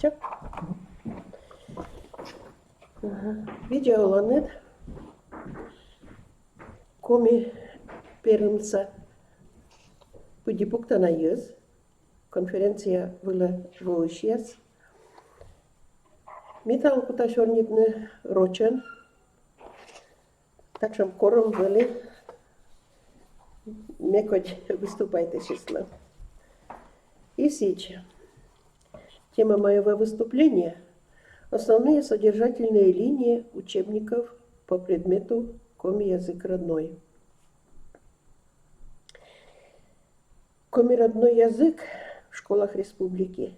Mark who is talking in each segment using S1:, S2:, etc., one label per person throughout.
S1: Чак. Videolanit komi perunsa pudipuktana yöz. Konferenция была воощес. Митал куташорнитны рочен. Так что кором были мекоть выступайте число. И сейчас. Тема моего выступления – основные содержательные линии учебников по предмету коми-язык родной. Коми-родной язык в школах республики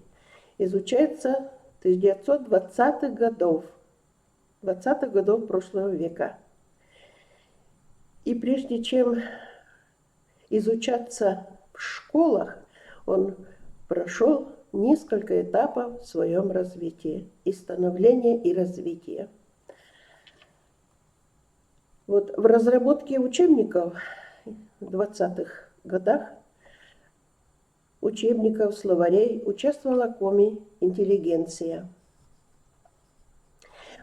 S1: изучается с 1920-х годов, 20-х годов прошлого века. И прежде чем изучаться в школах, он прошел несколько этапов в своем развитии, и становления, и развития. Вот в разработке учебников в 20-х годах, учебников, словарей участвовала коми-интеллигенция.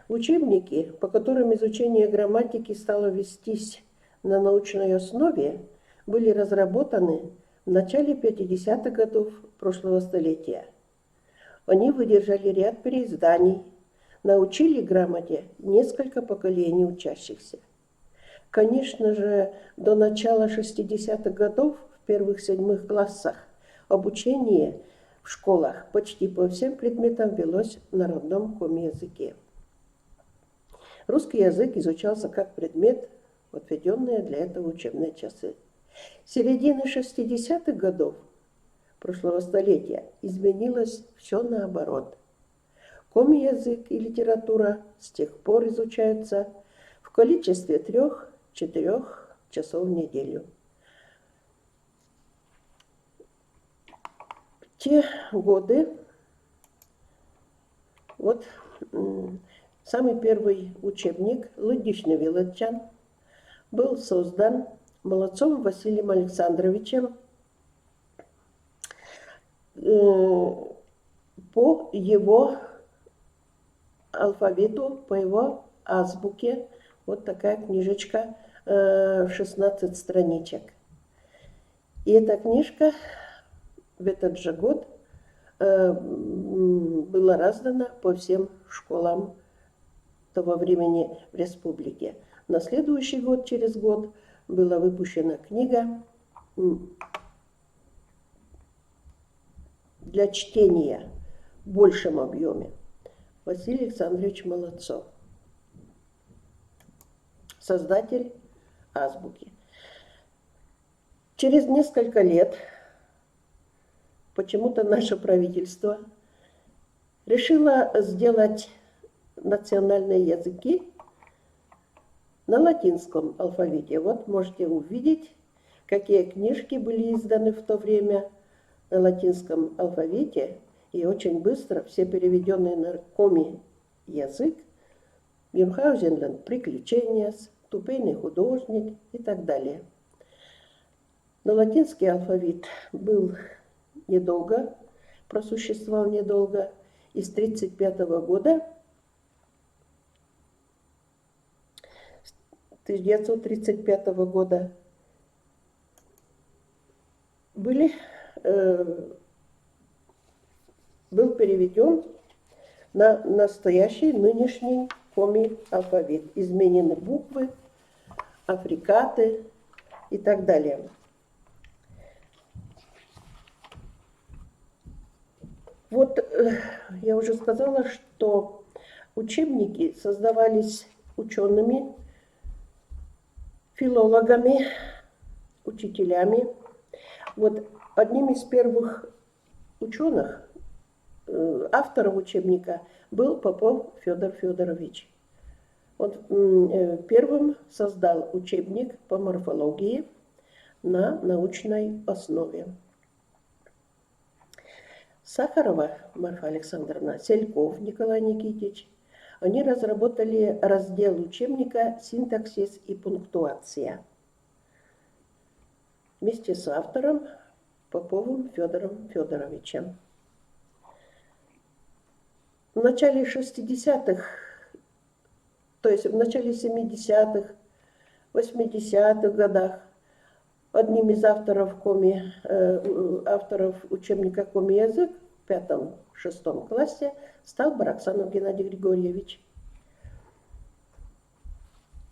S1: Учебники, по которым изучение грамматики стало вестись на научной основе, были разработаны в начале 50-х годов прошлого столетия. Они выдержали ряд переизданий, научили грамоте несколько поколений учащихся. Конечно же, до начала 60-х годов в первых 7 классах обучение в школах почти по всем предметам велось на родном коми-языке. Русский язык изучался как предмет, отведенные для этого учебные часы. С середины 60-х годов прошлого столетия изменилось все наоборот. Коми-язык и литература с тех пор изучаются в количестве 3-4 часов в неделю. В те годы, вот самый первый учебник «Лыдишный Вилотчан» был создан Молодцовым Василием Александровичем по его алфавиту, по его азбуке. Вот такая книжечка, 16 страничек. И эта книжка в этот же год была раздана по всем школам того времени в республике. На следующий год, через год, была выпущена книга для чтения в большем объеме. Василий Александрович Молодцов, создатель азбуки. Через несколько лет почему-то наше правительство решило сделать национальные языки на латинском алфавите. Вот можете увидеть, какие книжки были изданы в то время на латинском алфавите. И очень быстро все переведенные на коми-язык. Мюнхгаузенланд «Приключения», «Тупейный художник» и так далее. Но латинский алфавит был недолго, просуществовал недолго. И с 1935 года, 1935 года был переведен на настоящий нынешний коми-алфавит. Изменены буквы, африкаты и так далее. Вот я уже сказала, что учебники создавались учеными, филологами, учителями. Вот одним из первых ученых, авторов учебника, был Попов Федор Федорович. Он первым создал учебник по морфологии на научной основе. Сахарова Марфа Александровна, Сельков Николай Никитич, они разработали раздел учебника «Синтаксис и пунктуация» вместе с автором Поповым Федором Федоровичем. В начале 60-х, то есть в начале 70-х, 80-х годах одним из авторов учебника «Коми-язык» в 5-6 классе стал Бараксанов Геннадий Григорьевич.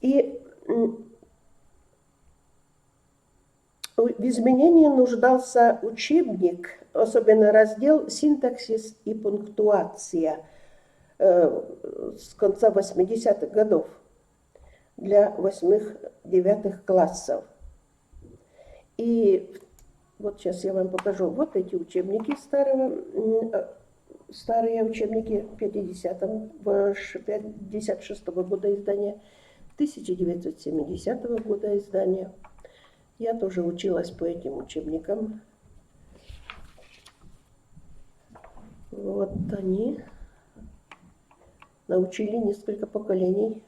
S1: И в изменении нуждался учебник, особенно раздел «Синтаксис и пунктуация» с конца 80-х годов для 8-9 классов. И вот сейчас я вам покажу вот эти учебники старые учебники 56 года издания, 1970 года издания. Я тоже училась по этим учебникам. Вот они научили несколько поколений.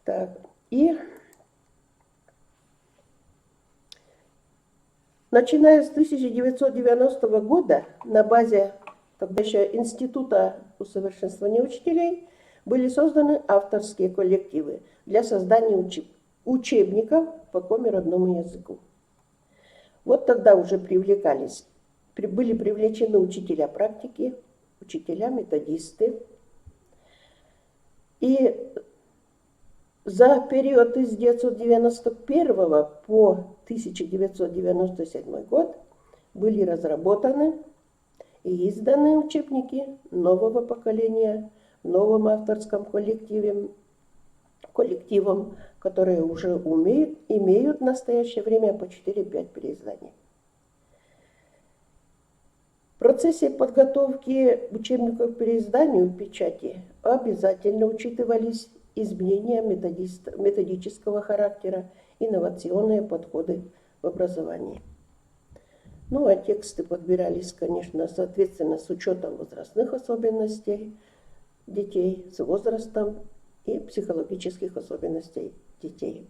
S1: Так, и начиная с 1990 года на базе тогда еще Института усовершенствования учителей были созданы авторские коллективы для создания учебников по коми-родному языку. Вот тогда уже были привлечены учителя практики, учителя-методисты. И за период с 1991 по 1997 год были разработаны и изданы учебники нового поколения, новым авторским коллективом, которые уже имеют в настоящее время по 4-5 переизданий. В процессе подготовки учебников к переизданию в печати обязательно учитывались изменения методического характера, инновационные подходы в образовании. Ну а тексты подбирались, конечно, соответственно с учетом возрастных особенностей детей, с возрастом и психологических особенностей детей.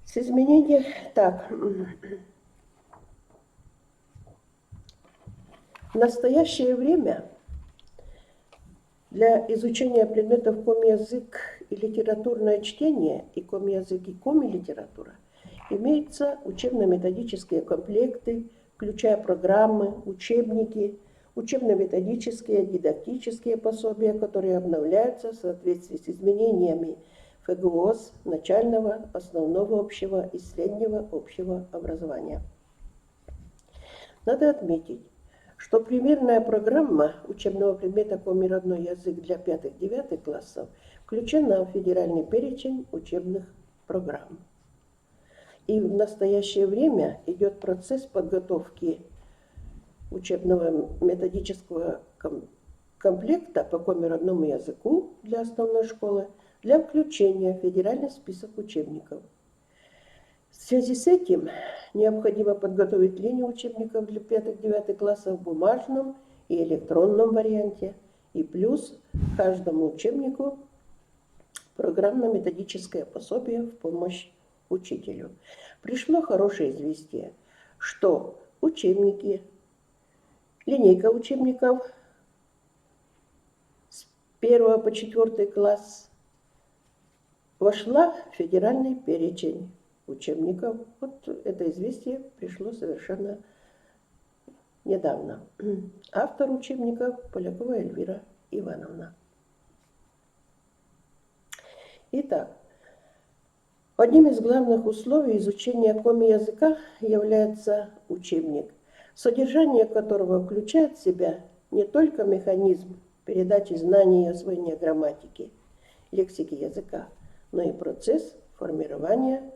S1: С изменением... Так... В настоящее время для изучения предметов коми-язык и литературное чтение, и коми-язык, и коми-литература имеются учебно-методические комплекты, включая программы, учебники, учебно-методические, дидактические пособия, которые обновляются в соответствии с изменениями ФГОС начального, основного общего и среднего общего образования. Надо отметить, что примерная программа учебного предмета коми-родной язык для 5-9 классов включена в федеральный перечень учебных программ. И в настоящее время идет процесс подготовки учебного методического комплекта по коми-родному языку для основной школы для включения в федеральный список учебников. В связи с этим необходимо подготовить линию учебников для 5-9 классов в бумажном и электронном варианте, и плюс каждому учебнику программно-методическое пособие в помощь учителю. Пришло хорошее известие, что учебники, линейка учебников с 1 по 4 класс вошла в федеральный перечень учебников. Вот это известие пришло совершенно недавно. Автор учебников Полякова Эльвира Ивановна. Итак, одним из главных условий изучения коми-языка является учебник, содержание которого включает в себя не только механизм передачи знаний и освоения грамматики, лексики языка, но и процесс формирования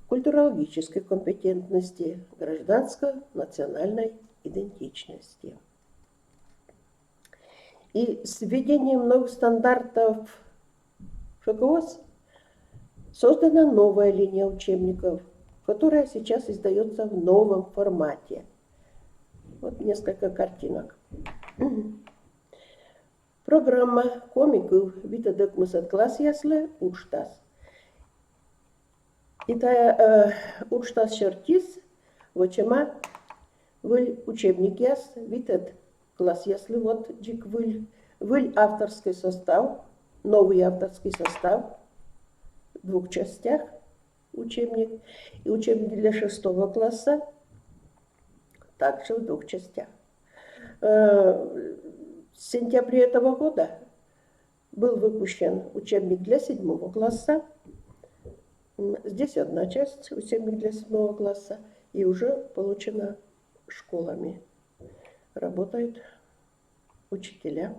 S1: культурологической компетентности, гражданско-национальной идентичности. И с введением новых стандартов ФГОС создана новая линия учебников, которая сейчас издается в новом формате. Вот несколько картинок. Программа комиков витадек мысат класс яслы учтас. Итая учтас шертис, вочема выль учебник яс, витад класс яслы, вот джик выль авторский состав, новый авторский состав в двух частях учебник. И учебник для 6 класса также в двух частях. В сентябре этого года был выпущен учебник для 7 класса. Здесь одна часть, учебник для 7 класса, и уже получена школами. Работают учителя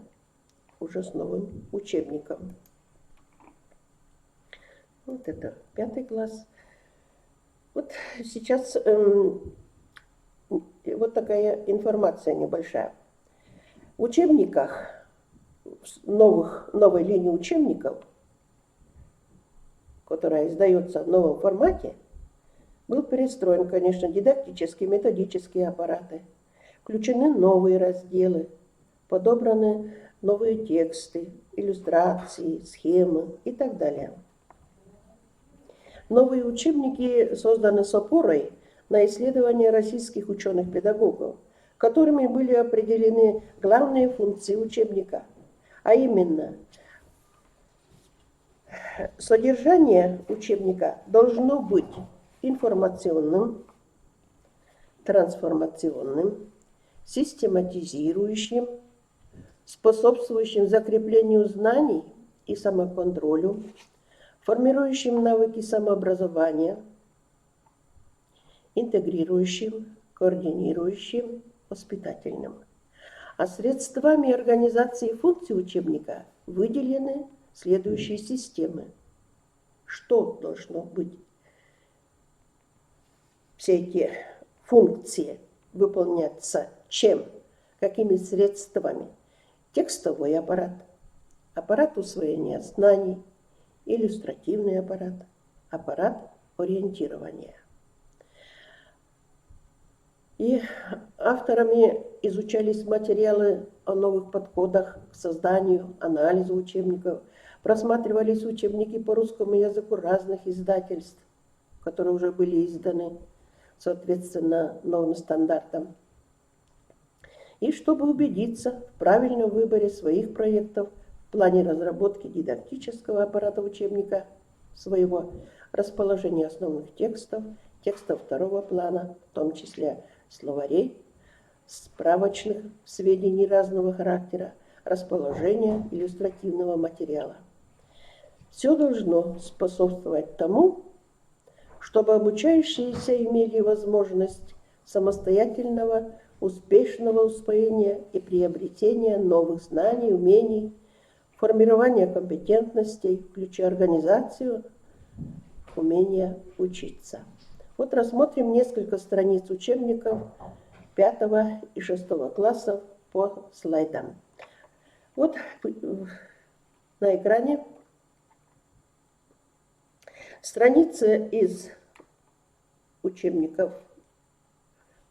S1: уже с новым учебником. Вот это 5 класс. Вот сейчас вот такая информация небольшая. В учебниках, новой линии учебников, которая издается в новом формате, был перестроен, конечно, дидактические, методические аппараты. Включены новые разделы, подобраны новые тексты, иллюстрации, схемы и так далее. Новые учебники созданы с опорой на исследования российских ученых-педагогов, которыми были определены главные функции учебника, а именно содержание учебника должно быть информационным, трансформационным, систематизирующим, способствующим закреплению знаний и самоконтролю, формирующим навыки самообразования, интегрирующим, координирующим, воспитательным. А средствами организации функций учебника выделены следующие системы. Что должно быть? Все эти функции выполняться чем? Какими средствами? Текстовой аппарат, аппарат усвоения знаний, иллюстративный аппарат, аппарат ориентирования. И авторами изучались материалы о новых подходах к созданию, анализу учебников, просматривались учебники по русскому языку разных издательств, которые уже были изданы соответственно новым стандартам. И чтобы убедиться в правильном выборе своих проектов в плане разработки дидактического аппарата учебника, своего расположения основных текстов, текстов второго плана, в том числе словарей, справочных сведений разного характера, расположения иллюстративного материала. Все должно способствовать тому, чтобы обучающиеся имели возможность самостоятельного, успешного усвоения и приобретения новых знаний, умений, формирования компетентностей, включая организацию, умение учиться. Вот рассмотрим несколько страниц учебников 5 и 6 классов по слайдам. Вот на экране страницы из учебников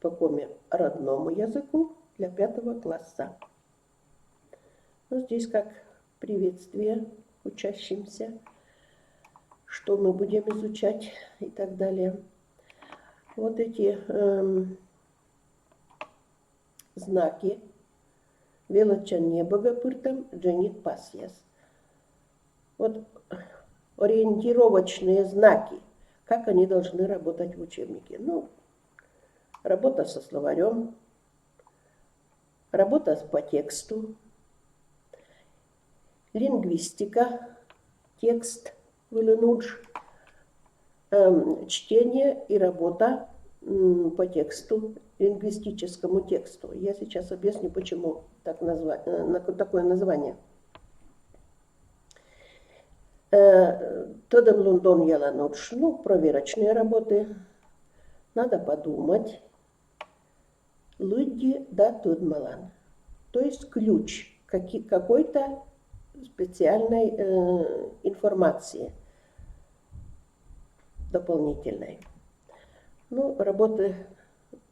S1: по родному языку для 5 класса. Ну, здесь как приветствие учащимся, что мы будем изучать и так далее. Вот эти знаки. Величан небогопыртам, дженит пасьяс. Вот ориентировочные знаки, как они должны работать в учебнике. Ну, работа со словарем, работа по тексту, лингвистика, текст, вылынудж, чтение и работа по тексту, лингвистическому тексту. Я сейчас объясню, почему такое название. Тодем лундон яланудж, ну, проверочные работы. Надо подумать. Лудди да тудмалан. То есть ключ какой-то специальной информации дополнительной. Ну, работы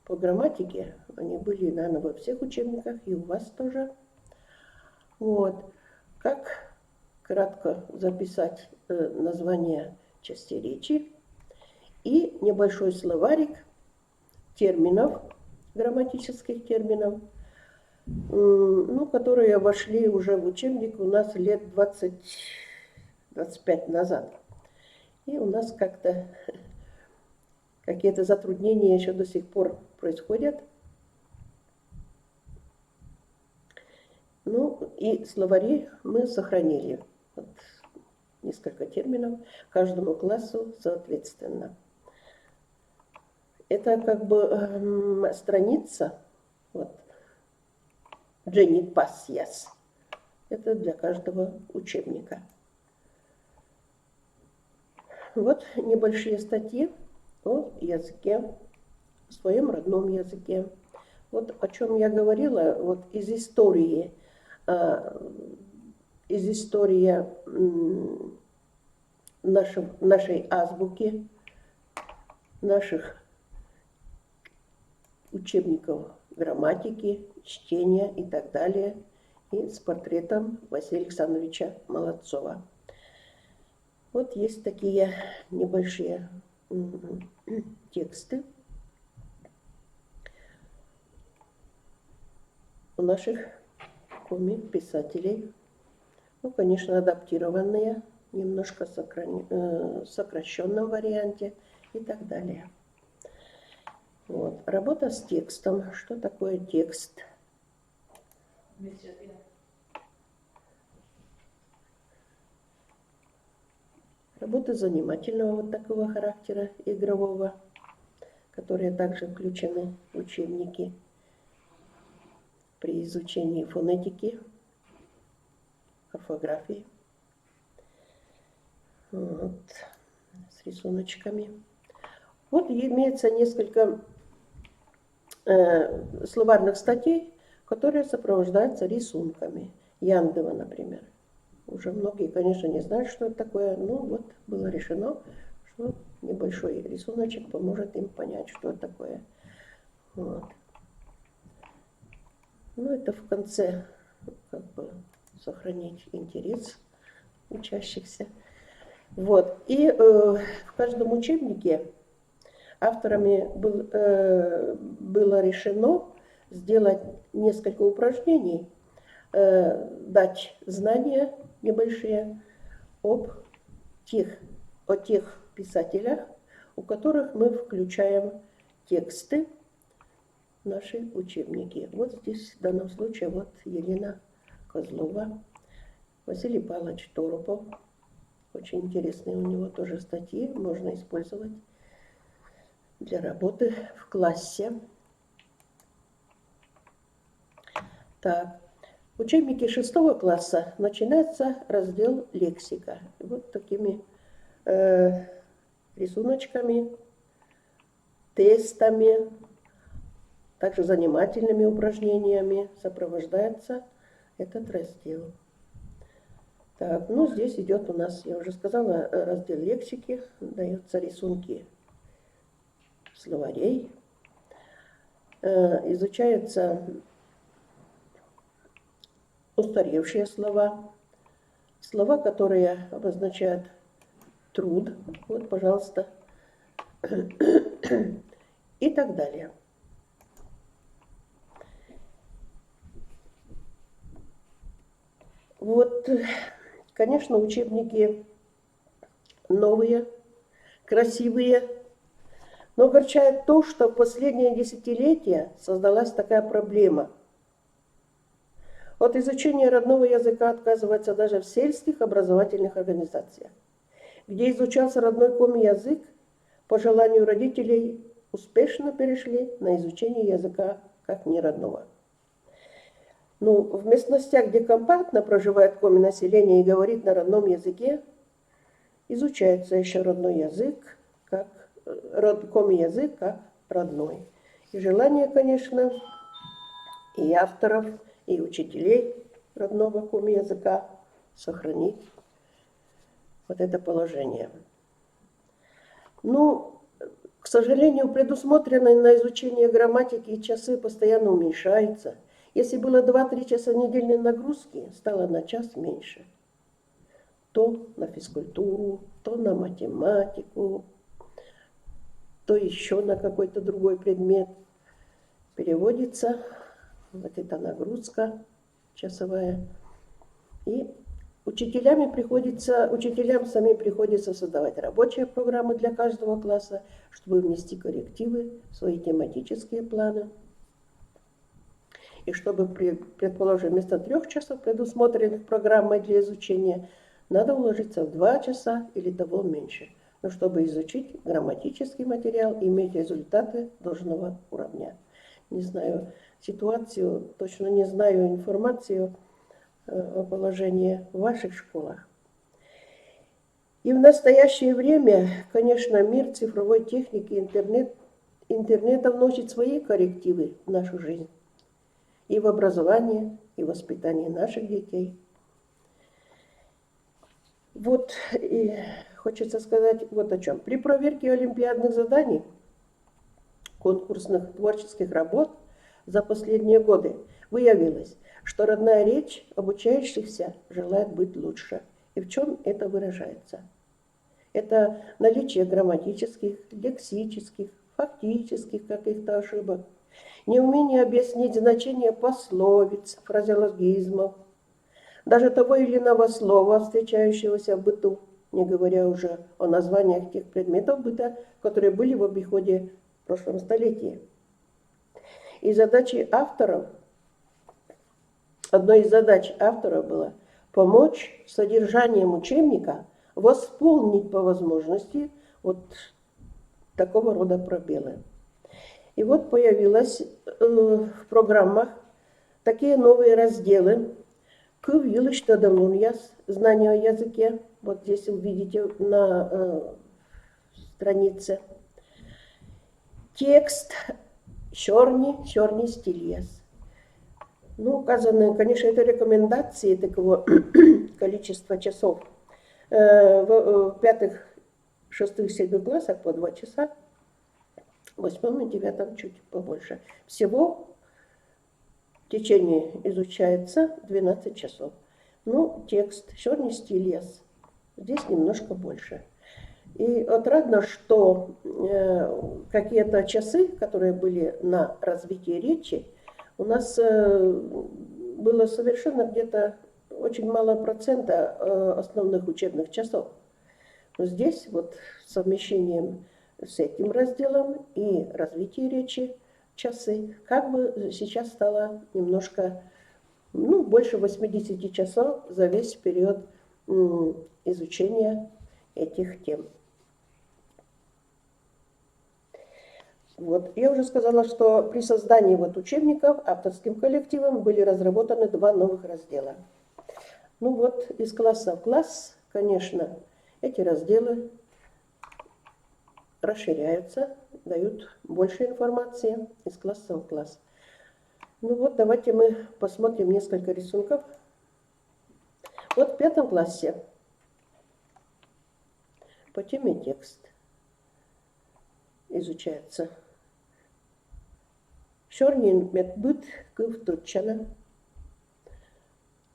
S1: по грамматике, они были, наверное, во всех учебниках, и у вас тоже. Вот. как кратко записать название частей речи и небольшой словарик терминов, грамматических терминов, ну, которые вошли уже в учебник у нас лет 20-25 назад. И у нас как-то какие-то затруднения еще до сих пор происходят. Ну, и словари мы сохранили. Вот несколько терминов каждому классу соответственно. Это как бы страница, вот, Genipasias. Это для каждого учебника. Вот небольшие статьи о языке, о своем родном языке. Вот о чем я говорила, вот из истории нашей азбуки, наших учебников грамматики, чтения и так далее, и с портретом Василия Александровича Молодцова. Вот есть такие небольшие тексты у наших коми-писателей. Ну, конечно, адаптированные, немножко в сокращенном варианте и так далее. Вот. Работа с текстом. Что такое текст? Работы занимательного вот такого характера, игрового, которые также включены в учебники при изучении фонетики, орфографии. Вот. С рисуночками. Вот имеется несколько словарных статей, которые сопровождаются рисунками. Яндева, например. Уже многие, конечно, не знают, что это такое, но вот было решено, что небольшой рисуночек поможет им понять, что это такое. Вот. Ну, это в конце, как бы, сохранить интерес учащихся. Вот. И в каждом учебнике авторами было решено сделать несколько упражнений, дать знания небольшие о тех писателях, у которых мы включаем тексты в наши учебники. Вот здесь в данном случае вот Елена Козлова, Василий Павлович Торопов. Очень интересные у него тоже статьи, можно использовать для работы в классе. Так, в учебнике 6 класса начинается раздел лексика. И вот такими рисуночками, тестами, также занимательными упражнениями сопровождается этот раздел. Так, ну здесь идет у нас, я уже сказала, раздел лексики, даются рисунки словарей, изучаются устаревшие слова, слова, которые обозначают труд, вот, пожалуйста, и так далее. Вот, конечно, учебники новые, красивые, но огорчает то, что в последние десятилетия создалась такая проблема. От изучения родного языка отказывается даже в сельских образовательных организациях, где изучался родной коми-язык, по желанию родителей успешно перешли на изучение языка как неродного. Ну, в местностях, где компактно проживает коми-население и говорит на родном языке, изучается еще родной язык, коми-язык как родной. И желание, конечно, и авторов, и учителей родного коми-языка сохранить вот это положение. Ну, к сожалению, предусмотренные на изучение грамматики часы постоянно уменьшаются, Если было 2-3 часа недельной нагрузки, стало на час меньше. То на физкультуру, то на математику, то еще на какой-то другой предмет. Переводится вот эта нагрузка часовая. И учителям самим приходится создавать рабочие программы для каждого класса, чтобы внести коррективы в свои тематические планы. И чтобы, предположим, вместо 3 часов, предусмотренных программой для изучения, надо уложиться в 2 часа или того меньше, но чтобы изучить грамматический материал и иметь результаты должного уровня. Не знаю ситуацию, точно не знаю информацию о положении в ваших школах. И в настоящее время, конечно, мир цифровой техники, интернета вносит свои коррективы в нашу жизнь. И в образование, и в воспитание наших детей. Вот, и хочется сказать вот о чем. При проверке олимпиадных заданий, конкурсных творческих работ за последние годы выявилось, что родная речь обучающихся желает быть лучше. И в чем это выражается? Это наличие грамматических, лексических, фактических каких-то ошибок, неумение объяснить значение пословиц, фразеологизмов, даже того или иного слова, встречающегося в быту, не говоря уже о названиях тех предметов быта, которые были в обиходе в прошлом столетии. И одной из задач авторов было помочь содержанием учебника восполнить по возможности вот такого рода пробелы. И вот появилось в программах такие новые разделы. Знание о языке. Вот здесь вы видите на странице. Текст черный стильяс. Ну, указаны, конечно, это рекомендации такого количества часов. В 5, 6, 7 классах по 2 часа, в 8 и 9 чуть побольше. Всего в течение изучается 12 часов. Ну, текст черный стильяс. Здесь немножко больше. И отрадно, что какие-то часы, которые были на развитие речи, у нас было совершенно где-то очень мало процента основных учебных часов. Но здесь вот совмещением с этим разделом и развитие речи часы, как бы сейчас стало немножко, больше 80 часов за весь период изучения этих тем. Вот. Я уже сказала, что при создании учебников авторским коллективом были разработаны 2 новых раздела. Ну вот, из класса в класс, конечно, эти разделы расширяются, дают больше информации из класса в класс. Ну вот, давайте мы посмотрим несколько рисунков. Вот в 5 классе по теме текст изучается. Шорнин медбыт кывтучана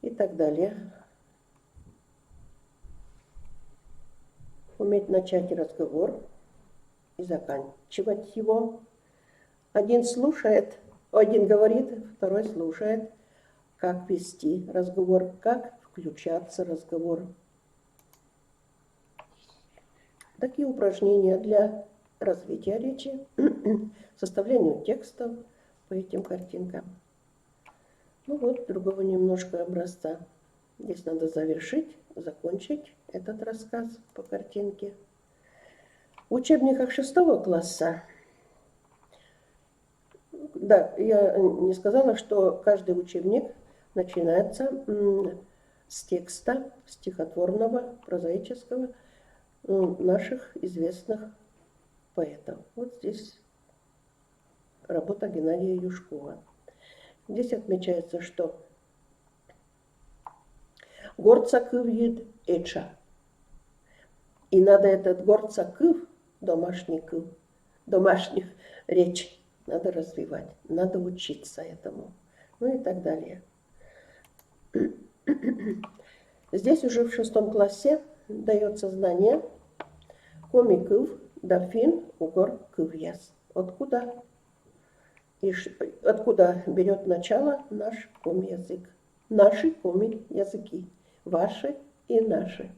S1: и так далее. Уметь начать разговор и заканчивать его. Один говорит, второй слушает, как вести разговор, как включаться в разговор. Такие упражнения для развития речи, составлению текстов по этим картинкам. Ну вот, другого немножко образца. Здесь надо закончить этот рассказ по картинке. В учебниках 6 класса, да, я не сказала, что каждый учебник начинается с текста стихотворного, прозаического наших известных поэтов. Вот здесь работа Геннадия Юшкова. Здесь отмечается, что горцакыв ед эча. И надо этот горцакыв, домашних речь, надо развивать, надо учиться этому. ну и так далее. Здесь уже в 6 классе дается знание коми кыв, дафин, угор кывьяс. Откуда берет начало наш коми-язык? Наши коми-языки. Ваши и наши.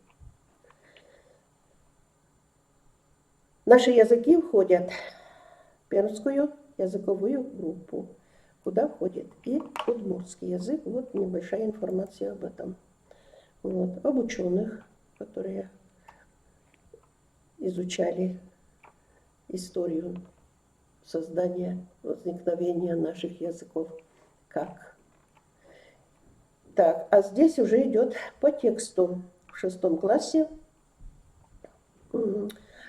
S1: Наши языки входят в пермскую языковую группу, куда входит и удмуртский язык. Вот небольшая информация об этом. Вот. Об ученых, которые изучали историю создания, возникновения наших языков. Как? Так, а здесь уже идет по тексту. В 6 классе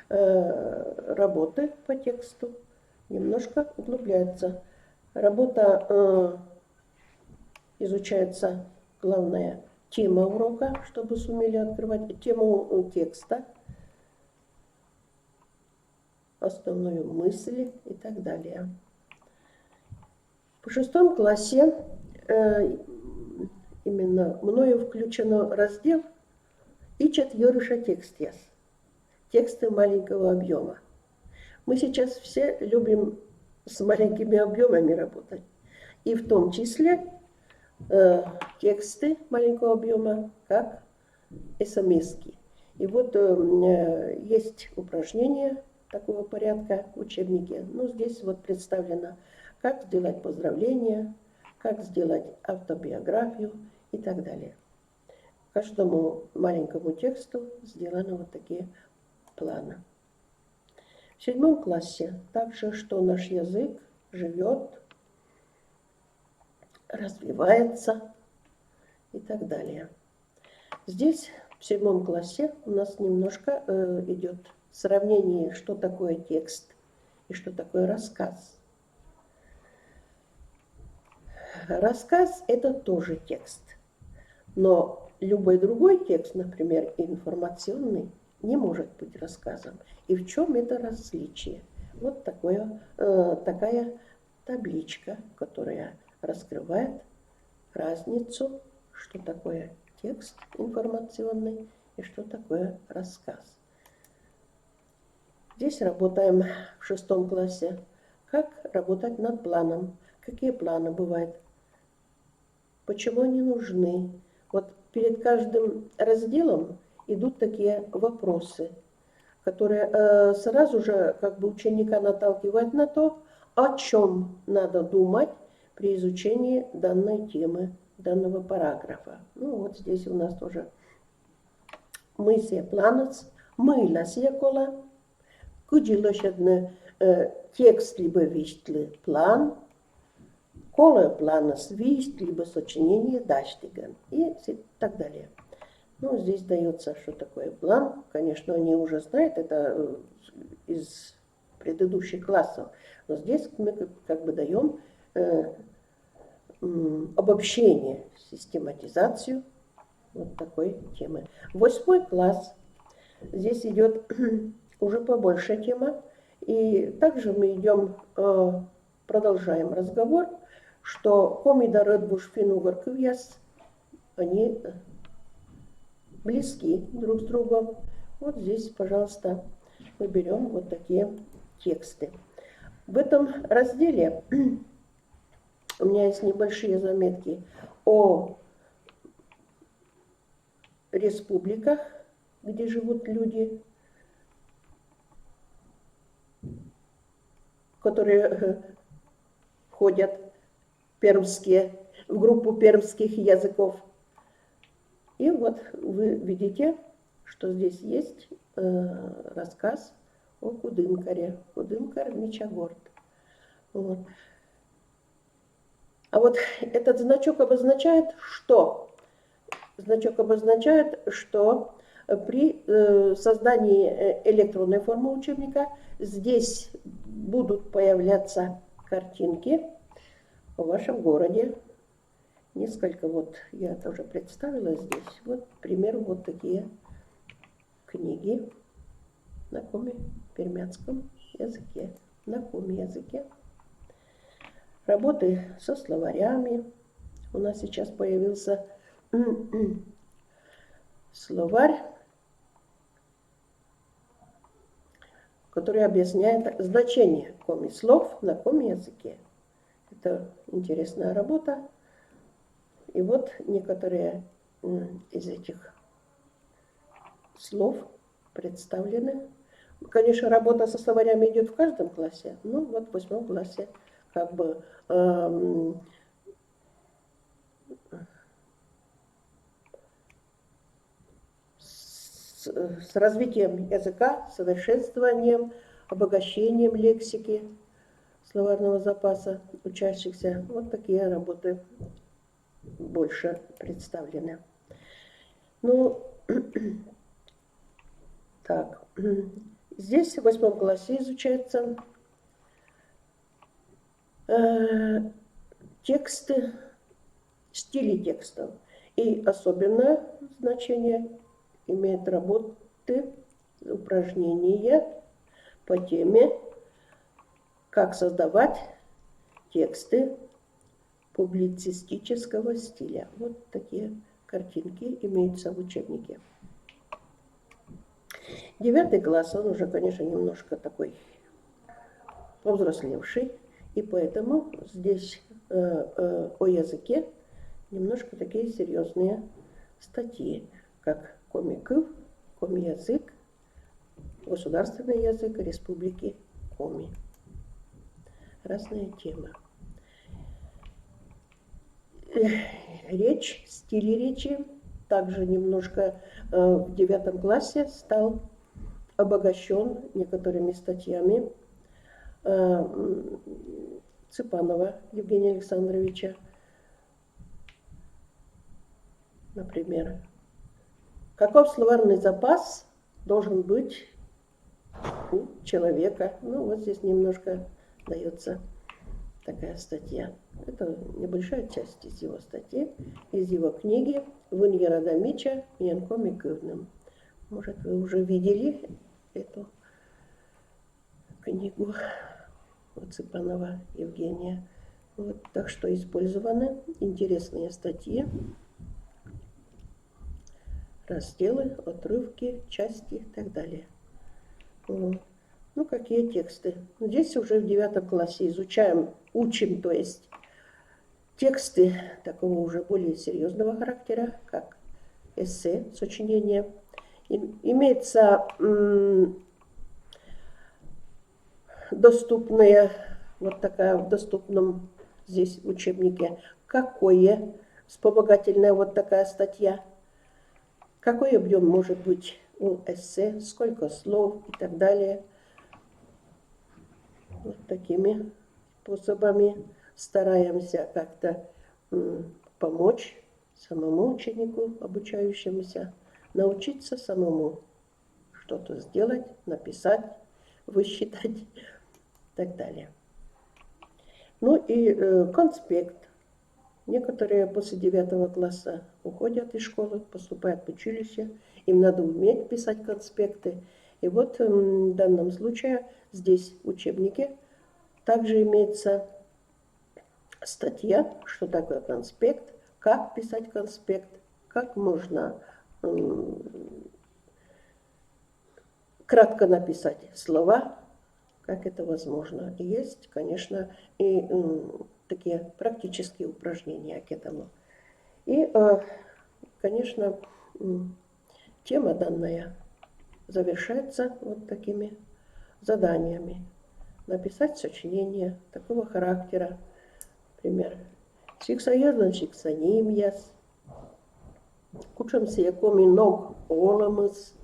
S1: работы по тексту немножко углубляются. Работа изучается, главная тема урока, чтобы сумели открывать тему текста, основную мысль и так далее. В 6 классе именно мною включен раздел «Ичат Йорыша текстес» – тексты маленького объема. Мы сейчас все любим с маленькими объемами работать, и в том числе тексты маленького объема, как смс-ки. И вот есть упражнения такого порядка в учебнике. Ну, здесь вот представлено, как сделать поздравления, как сделать автобиографию и так далее. Каждому маленькому тексту сделаны вот такие планы. В 7 классе также, что наш язык живет, развивается и так далее. Здесь в 7 классе у нас немножко идет сравнение, что такое текст и что такое рассказ. Рассказ – это тоже текст, но любой другой текст, например, информационный, не может быть рассказом. И в чем это различие? Вот такая табличка, которая раскрывает разницу, что такое текст информационный и что такое рассказ. Здесь работаем в 6 классе. Как работать над планом? Какие планы бывают? Почему они нужны? Вот перед каждым разделом идут такие вопросы, которые сразу же как бы ученика наталкивают на то, о чем надо думать при изучении данной темы, данного параграфа. Ну вот здесь у нас тоже мысия планец, мылясия кола, куджилошедне текст либо виштли план, коло планас вишт либо сочинение даштиган и так далее. Ну, здесь дается, что такое план. Конечно, они уже знают это из предыдущих классов. Но здесь мы как бы даем обобщение, систематизацию вот такой темы. 8 класс. Здесь идет уже побольше тема. И также мы идем, продолжаем разговор, что комидарет бушфинугар кывьяс, они близки друг с другом. Вот здесь, пожалуйста, мы берем вот такие тексты. В этом разделе у меня есть небольшие заметки о республиках, где живут люди, которые входят в группу пермских языков. И вот вы видите, что здесь есть рассказ о Кудымкаре. Кудымкар Мичагорд. Вот. А вот этот значок обозначает что? Значок обозначает, что при создании электронной формы учебника здесь будут появляться картинки в вашем городе. Несколько вот я это уже представила здесь. Вот, к примеру, вот такие книги на коми-пермяцком языке, на коми-языке. Работы со словарями, у нас сейчас появился словарь, который объясняет значение коми-слов на коми-языке. Это интересная работа. И вот некоторые из этих слов представлены. Конечно, работа со словарями идет в каждом классе, но вот в 8 классе как бы с развитием языка, совершенствованием, обогащением лексики, словарного запаса учащихся. Вот такие работы больше представлены. Ну, так, здесь в 8 классе изучаются тексты, стили текстов. И особенное значение имеют работы, упражнения по теме «Как создавать тексты публицистического стиля». Вот такие картинки имеются в учебнике. 9 класс, он уже, конечно, немножко такой повзрослевший, и поэтому здесь о языке немножко такие серьезные статьи, как коми-кыв, коми-язык, государственный язык Республики Коми. Разные темы. Речь, стиль речи также немножко в 9 классе стал обогащен некоторыми статьями Цыпанова Евгения Александровича. Например, каков словарный запас должен быть у человека? Ну, вот здесь немножко дается такая статья. Это небольшая часть из его статьи, из его книги «Вынья Радамича Янком и Кывным». Может, вы уже видели эту книгу у Цыпанова Евгения. Вот, так что использованы интересные статьи, разделы, отрывки, части и так далее. Вот. Ну, какие тексты? Здесь уже в 9 классе учим, то есть тексты такого уже более серьезного характера, как эссе, сочинение. Имеется доступная, вот такая в доступном здесь учебнике, какое, вспомогательная вот такая статья, какой объем может быть у эссе, сколько слов и так далее. Вот такими способами стараемся как-то помочь самому ученику, обучающемуся, научиться самому что-то сделать, написать, высчитать и так далее. Ну и конспект. Некоторые после 9 класса уходят из школы, поступают в училище, им надо уметь писать конспекты. И вот в данном случае здесь в учебнике также имеется статья, что такое конспект, как писать конспект, как можно кратко написать слова, как это возможно. И есть, конечно, и такие практические упражнения к этому. И, конечно, тема данная завершается вот такими заданиями. Написать сочинение такого характера. Например, «Шиксаязан шиксанимьяс», «Кучамся якоми ног оламыз»,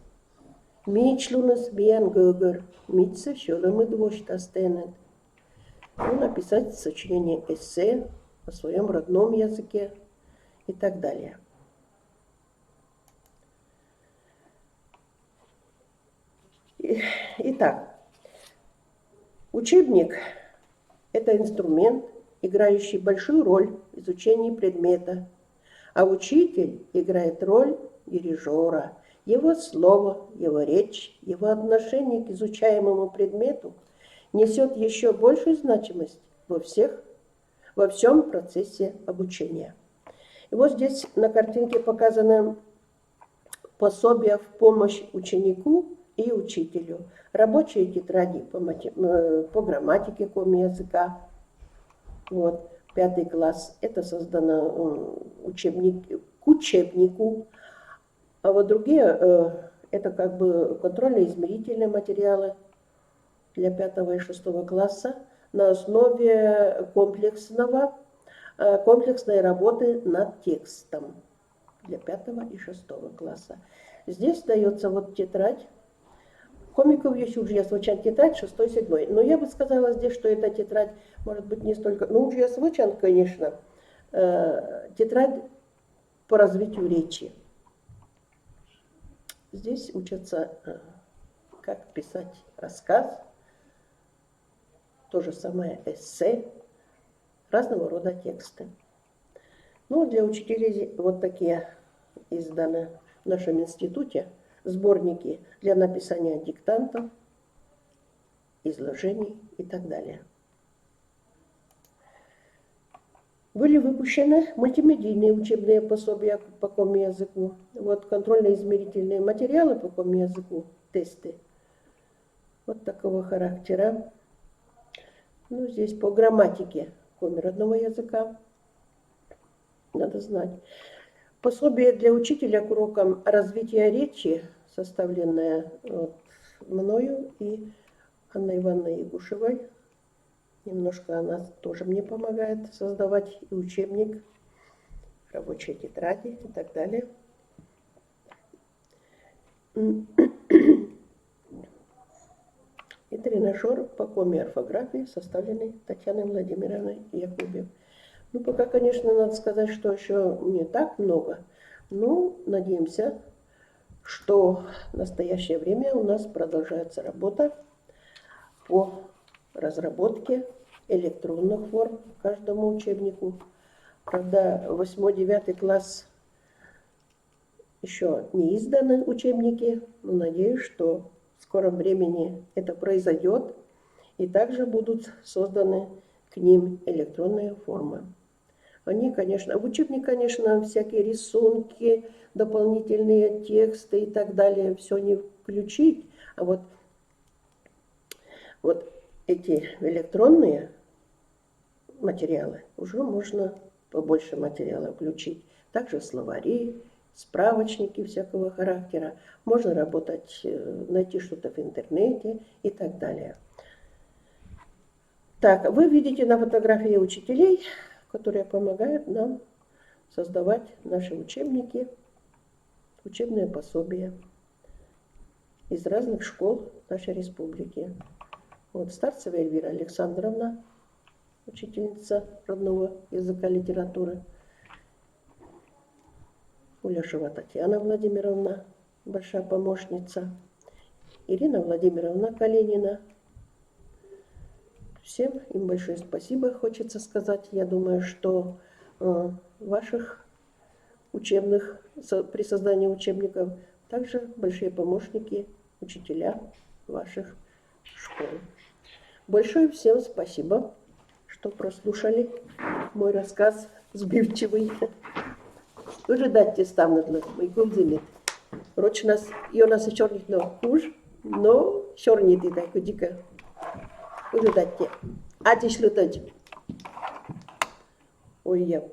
S1: «Мичлунас биан гыгыр», «Митса щелымы двоштастенет». Ну, написать сочинение эссе о своем родном языке и так далее. Итак, учебник – это инструмент, играющий большую роль в изучении предмета, а учитель играет роль дирижера. Его слово, его речь, его отношение к изучаемому предмету несет еще большую значимость во всем процессе обучения. И вот здесь на картинке показано пособие в помощь ученику и учителю. Рабочие тетради по грамматике коми-языка. Вот, 5 класс. Это создано к учебнику. А вот другие, это как бы контрольно-измерительные материалы для 5 и 6 класса на основе комплексной работы над текстом для 5 и 6 класса. Здесь дается вот тетрадь. Комиков еще уже свычан тетрадь 6-7. Но я бы сказала здесь, что эта тетрадь может быть не столько... Ну, уже свычан, конечно. Тетрадь по развитию речи. Здесь учатся, как писать рассказ, то же самое эссе, разного рода тексты. Ну, для учителей вот такие изданы в нашем институте сборники для написания диктантов, изложений и так далее. Были выпущены мультимедийные учебные пособия по коми-языку. Вот контрольно-измерительные материалы по коми-языку, тесты. Вот такого характера. Ну, здесь по грамматике коми-родного языка. Надо знать. Пособие для учителя к урокам развития речи, составленное вот мною и Анной Ивановной Ягушевой. Немножко она тоже мне помогает создавать и учебник, рабочие тетради и так далее. И тренажер по коми-орфографии, составленный Татьяной Владимировной Якубьевой. Ну, пока, конечно, надо сказать, что еще не так много, но надеемся, что в настоящее время у нас продолжается работа по разработке электронных форм каждому учебнику. Правда, 8-9 класс еще не изданы учебники, но надеюсь, что в скором времени это произойдет, и также будут созданы к ним электронные формы. Они, конечно, в учебник, конечно, всякие рисунки, дополнительные тексты и так далее, все не включить, а вот эти электронные материалы уже можно побольше материала включить. Также словари, справочники всякого характера. Можно работать, найти что-то в интернете и так далее. Так, вы видите на фотографии учителей, которые помогают нам создавать наши учебники, учебные пособия из разных школ нашей республики. Вот Старцева Эльвира Александровна, учительница родного языка литературы. Уляшева Татьяна Владимировна, большая помощница. Ирина Владимировна Калинина. Всем им большое спасибо, хочется сказать. Я думаю, что ваших учебных, при создании учебников также большие помощники, учителя ваших школ. Большое всем спасибо, что прослушали мой рассказ сбивчивый. Уже дайте ставнуть мой губзимит. Роч нас, и у нас и черных ног уж, но черный ты так дико. Уже дайте. А ты шлютать. Ой, я.